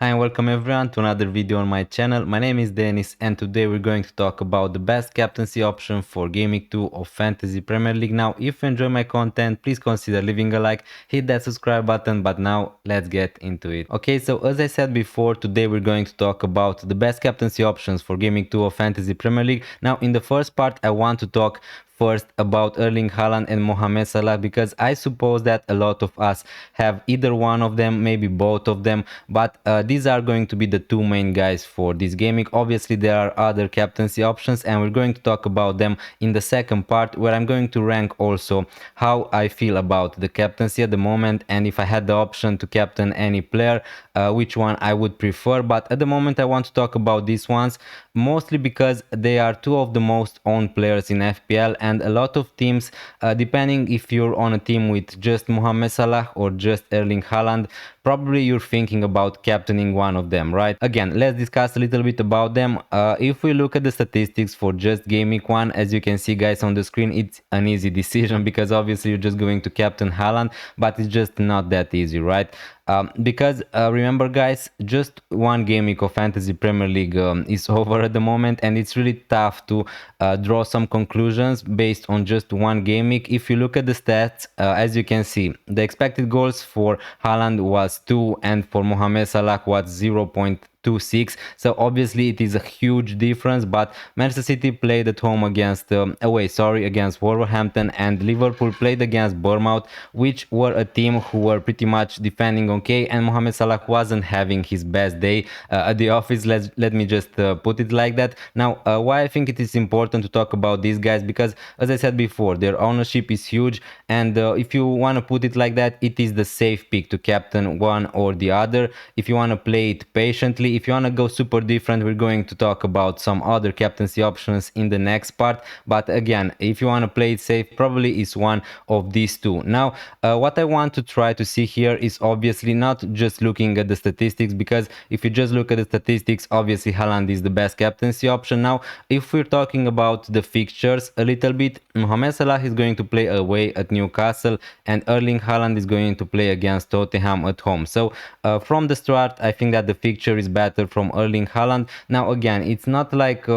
Hi and welcome everyone to another video on my channel. My name is Denis and today we're going to talk about the best captaincy option for Game Week 2 of Fantasy Premier League. Now, if you enjoy my content, please consider leaving a like, hit that subscribe button, but now let's get into it. Okay, so as I said before, today we're going to talk about the best captaincy options for Game Week 2 of Fantasy Premier League. Now, in the first part, I want to talk first about Erling Haaland and Mohamed Salah because I suppose that a lot of us have either one of them, maybe both of them, but these are going to be the two main guys for this gaming. Obviously there are other captaincy options and we're going to talk about them in the second part, where I'm going to rank also how I feel about the captaincy at the moment, and if I had the option to captain any player, which one I would prefer. But at the moment I want to talk about these ones mostly because they are two of the most owned players in FPL, and a lot of teams, depending if you're on a team with just Mohamed Salah or just Erling Haaland, probably you're thinking about captaining one of them, right? Again, let's discuss a little bit about them. If we look at the statistics for just Game Week 1, as you can see guys on the screen, it's an easy decision because obviously you're just going to captain Haaland, but it's just not that easy, right? Because remember guys, just one game week of Fantasy Premier League is over at the moment, and it's really tough to draw some conclusions based on just one game week. If you look at the stats, as you can see, the expected goals for Haaland was 2 and for Mohamed Salah was 0.26, so obviously it is a huge difference. But Manchester City played at home against against Wolverhampton, and Liverpool played against Bournemouth, which were a team who were pretty much defending okay, and Mohamed Salah wasn't having his best day at the office. Let me just put it like that. Now, why I think it is important to talk about these guys, because as I said before, their ownership is huge, and if you want to put it like that, it is the safe pick to captain one or the other. If you want to play it patiently, if you want to go super different, we're going to talk about some other captaincy options in the next part. But again, if you want to play it safe, probably is one of these two. Now, what I want to try to see here is obviously not just looking at the statistics, because if you just look at the statistics, obviously Haaland is the best captaincy option. Now, if we're talking about the fixtures a little bit, Mohamed Salah is going to play away at Newcastle, and Erling Haaland is going to play against Tottenham at home. So from the start, I think that the fixture is better from Erling Haaland. Now again, it's not like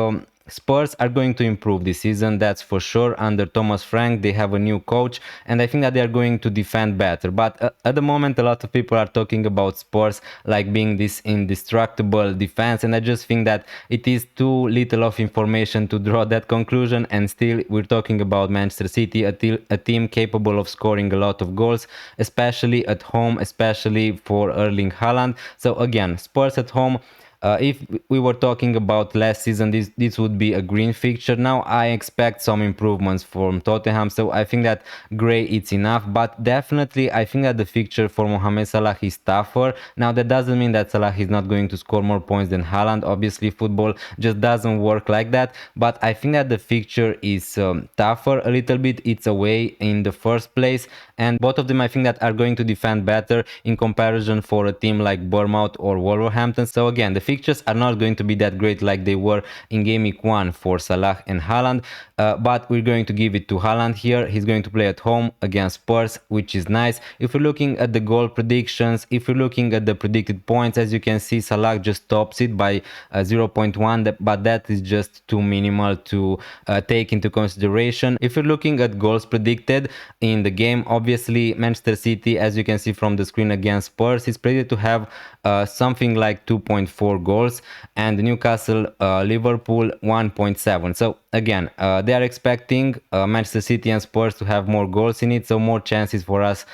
Spurs are going to improve this season, that's for sure. Under Thomas Frank, they have a new coach, and I think that they are going to defend better. But at the moment, a lot of people are talking about Spurs like being this indestructible defense, and I just think that it is too little of information to draw that conclusion. And still, we're talking about Manchester City, a team capable of scoring a lot of goals, especially at home, especially for Erling Haaland. So again, Spurs at home. If we were talking about last season, this would be a green fixture. Now I expect some improvements from Tottenham, so I think that grey it's enough. But definitely I think that the fixture for Mohamed Salah is tougher. Now that doesn't mean that Salah is not going to score more points than Haaland. Obviously football just doesn't work like that, but I think that the fixture is tougher a little bit. It's away in the first place, and both of them I think that are going to defend better in comparison for a team like Bournemouth or Wolverhampton. So again, the fixtures are not going to be that great like they were in Game Week 1 for Salah and Haaland, but we're going to give it to Haaland here. He's going to play at home against Spurs, which is nice. If we're looking at the goal predictions, if we're looking at the predicted points, as you can see, Salah just tops it by 0.1, but that is just too minimal to take into consideration. If you're looking at goals predicted in the game, obviously Manchester City, as you can see from the screen against Spurs, is predicted to have something like 2.4 goals, and Newcastle Liverpool 1.7. So again, they are expecting Manchester City and Spurs to have more goals in it, so more chances for us,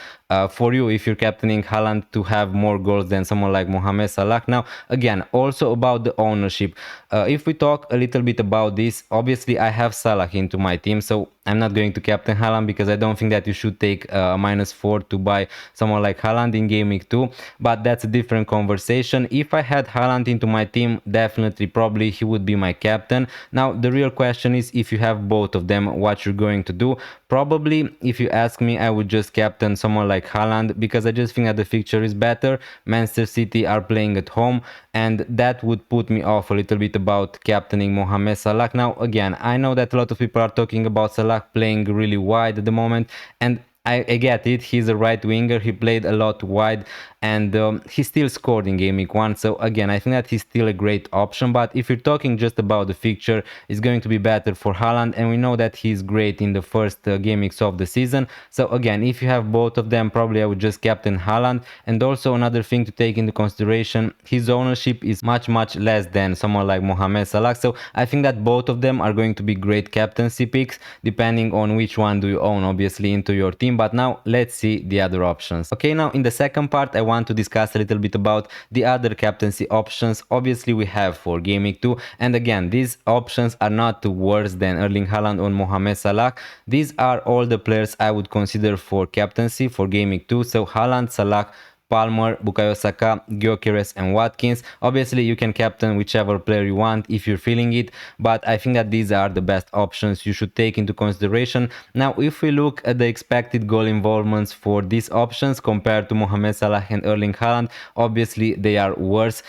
for you if you're captaining Haaland, to have more goals than someone like Mohamed Salah. Now again, also about the ownership, if we talk a little bit about this, obviously I have Salah into my team, so I'm not going to captain Haaland because I don't think that you should take a -4 to buy someone like Haaland in Game Week 2, but that's a different conversation. If I had Haaland into my team, definitely probably he would be my captain. Now the real question is, if you have both of them, what you're going to do. Probably, if you ask me, I would just captain someone like Haaland because I just think that the fixture is better. Manchester City are playing at home, and that would put me off a little bit about captaining Mohamed Salah. Now again, I know that a lot of people are talking about Salah playing really wide at the moment, and I get it. He's a right winger. He played a lot wide and he still scored in game week 1. So again, I think that he's still a great option, but if you're talking just about the fixture, it's going to be better for Haaland, and we know that he's great in the first game weeks of the season. So again, if you have both of them, probably I would just captain Haaland. And also another thing to take into consideration, his ownership is much less than someone like Mohamed Salah. So I think that both of them are going to be great captaincy picks, depending on which one do you own, obviously, into your team. But now let's see the other options. Okay, now in the second part, I want to discuss a little bit about the other captaincy options. Obviously, we have for game week 2, and again, these options are not worse than Erling Haaland or Mohamed Salah. These are all the players I would consider for captaincy for game week 2. So Haaland, Salah, Palmer, Bukayo Saka, Gyökeres and Watkins. Obviously, you can captain whichever player you want if you're feeling it, but I think that these are the best options you should take into consideration. Now, if we look at the expected goal involvements for these options compared to Mohamed Salah and Erling Haaland, obviously they are worse.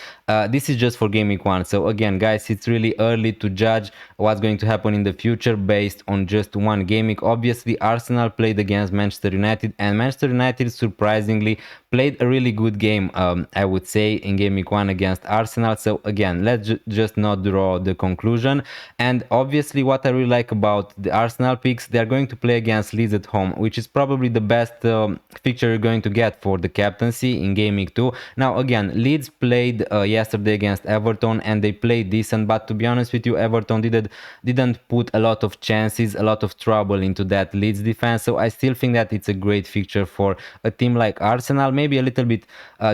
This is just for game week 1. So again, guys, it's really early to judge what's going to happen in the future based on just one game week. Obviously, Arsenal played against Manchester United, and Manchester United surprisingly played a really good game, I would say, in game week 1 against Arsenal. So again, let's just not draw the conclusion. And obviously, what I really like about the Arsenal picks, they're going to play against Leeds at home, which is probably the best fixture you're going to get for the captaincy in game week 2. Now again, Leeds played yesterday against Everton, and they played decent, but to be honest with you, Everton didn't put a lot of chances, a lot of trouble into that Leeds defense. So I still think that it's a great fixture for a team like Arsenal. Maybe a little bit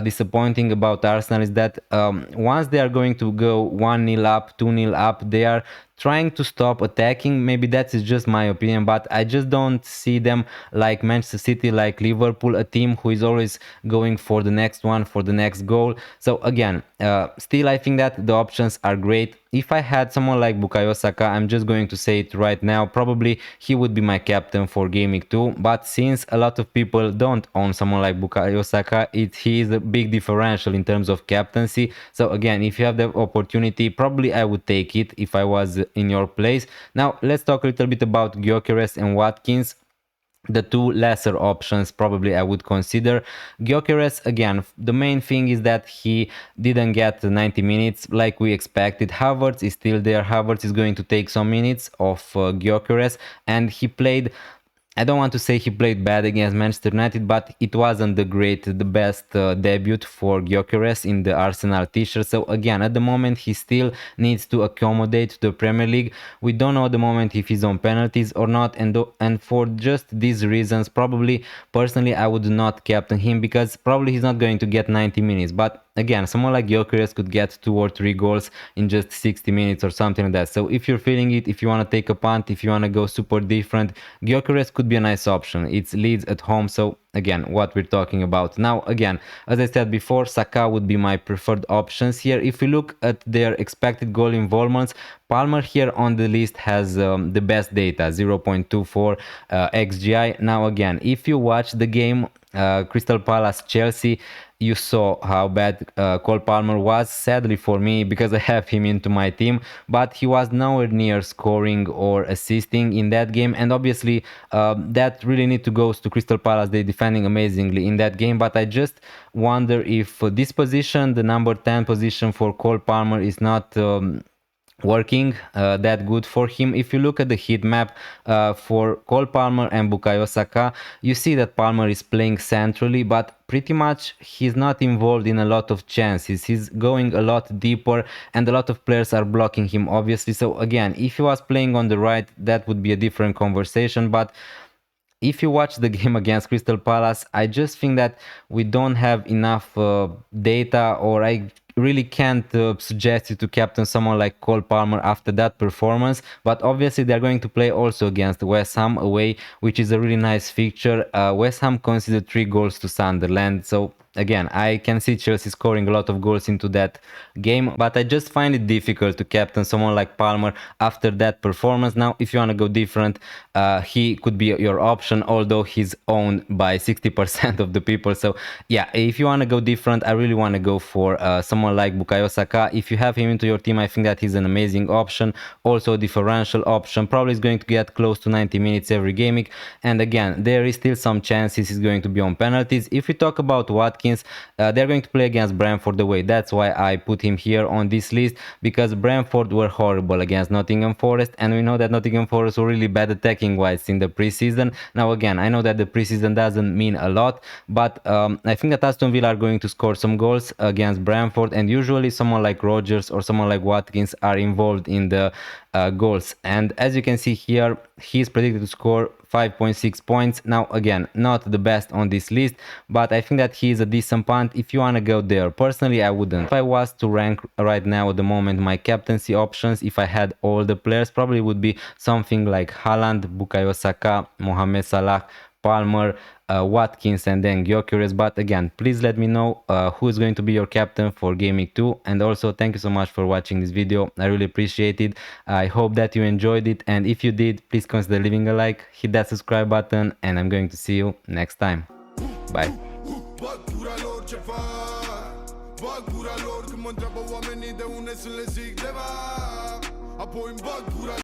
disappointing about Arsenal is that once they are going to go 1-0 up, 2-0 up, they are trying to stop attacking. Maybe that is just my opinion, but I just don't see them like Manchester City, like Liverpool, a team who is always going for the next one, for the next goal. So again, still I think that the options are great. If I had someone like Bukayo Saka, I'm just going to say it right now, probably he would be my captain for game week 2. But since a lot of people don't own someone like Bukayo Saka, he is a big differential in terms of captaincy. So again, if you have the opportunity, probably I would take it if I was in your place. Now let's talk a little bit about Gyökeres and Watkins, the two lesser options probably I would consider. Gyökeres, again, the main thing is that he didn't get 90 minutes like we expected. Havertz is still there. Havertz is going to take some minutes of Gyökeres, and he played, I don't want to say he played bad against Manchester United, but it wasn't the best debut for Gyökeres in the Arsenal t-shirt. So again, at the moment, he still needs to accommodate to the Premier League. We don't know at the moment if he's on penalties or not, and for just these reasons, probably, personally, I would not captain him, because probably he's not going to get 90 minutes. But again, someone like Gyökeres could get 2 or 3 goals in just 60 minutes or something like that. So if you're feeling it, if you want to take a punt, if you want to go super different, Gyökeres could be a nice option. It's Leeds at home, so again, what we're talking about. Now again, as I said before, Saka would be my preferred options here. If we look at their expected goal involvements, Palmer here on the list has the best data, 0.24 xgi. Now again, if you watch the game Crystal Palace Chelsea, you saw how bad Cole Palmer was, sadly for me, because I have him into my team, but he was nowhere near scoring or assisting in that game. And obviously that really need to go to Crystal Palace. They defending amazingly in that game, but I just wonder if this position, the number 10 position for Cole Palmer, is not working that good for him. If you look at the heat map for Cole Palmer and Bukayo Saka, you see that Palmer is playing centrally, but pretty much he's not involved in a lot of chances. He's going a lot deeper, and a lot of players are blocking him, obviously. So again, if he was playing on the right, that would be a different conversation. But if you watch the game against Crystal Palace, I just think that we don't have enough data, or I really can't suggest you to captain someone like Cole Palmer after that performance. But obviously they're going to play also against West Ham away, which is a really nice fixture. West Ham conceded 3 goals to Sunderland, so again, I can see Chelsea scoring a lot of goals into that game, but I just find it difficult to captain someone like Palmer after that performance. Now, if you want to go different, he could be your option, although he's owned by 60% of the people. So yeah, if you want to go different, I really want to go for someone like Bukayo Saka. If you have him into your team, I think that he's an amazing option, also a differential option. Probably is going to get close to 90 minutes every game week, and again, there is still some chances he's going to be on penalties. If we talk about Watkins, Watkins. They're going to play against Brentford away. That's why I put him here on this list, because Brentford were horrible against Nottingham Forest, and we know that Nottingham Forest were really bad attacking wise in the preseason. Now again, I know that the preseason doesn't mean a lot, but I think that Aston Villa are going to score some goals against Brentford, and usually someone like Rodgers or someone like Watkins are involved in the goals. And as you can see here, he's predicted to score 5.6 points. Now again, not the best on this list, but I think that he is a decent punt if you want to go there. Personally, I wouldn't. If I was to rank right now at the moment my captaincy options, if I had all the players, probably would be something like Haaland, Bukayo Saka, Mohamed Salah, Palmer, Watkins, and then Gyökeres. But again, please let me know who is going to be your captain for Game Week 2. And also, thank you so much for watching this video. I really appreciate it. I hope that you enjoyed it. And if you did, please consider leaving a like, hit that subscribe button, and I'm going to see you next time. Bye.